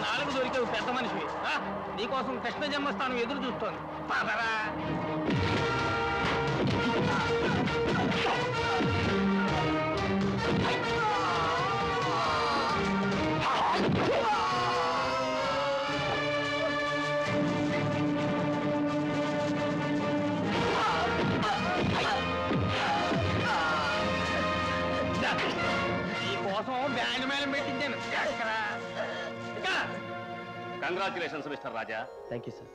నాలుగు దొరికావు పెద్ద మనిషివి నీకోసం కృష్ణ జన్మస్థానం ఎదురు చూస్తోంది పాపరా బ్యాండ్ మేళం పెట్టించాను congratulations mister Raja. Thank you sir.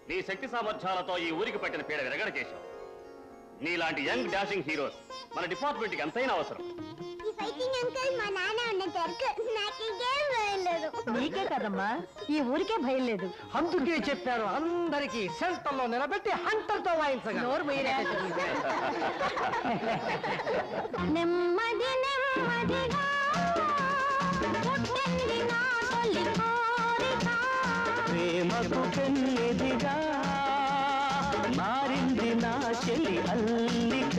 నీ శక్తి సామర్థ్యాలతో ఈ ఊరికి పట్టిన పీడ విరగడ చేశావు. నీలాంటి యంగ్ డాషింగ్ హీరోస్ మన డిపార్ట్మెంట్ కి ఎంతైనా అవసరం. నీకే కదమ్మా ఈ ఊరికే భయం లేదు. అందుకే చెప్పారు అందరికి సెంటర్ లో నిలబెట్టి హంటర్ తో వాయించగా. నోరు మీరే నెమ్మది నెమ్మదిగా ప్రేమకు పెన్నిదిగా మారింది నా చెలి అల్లిక.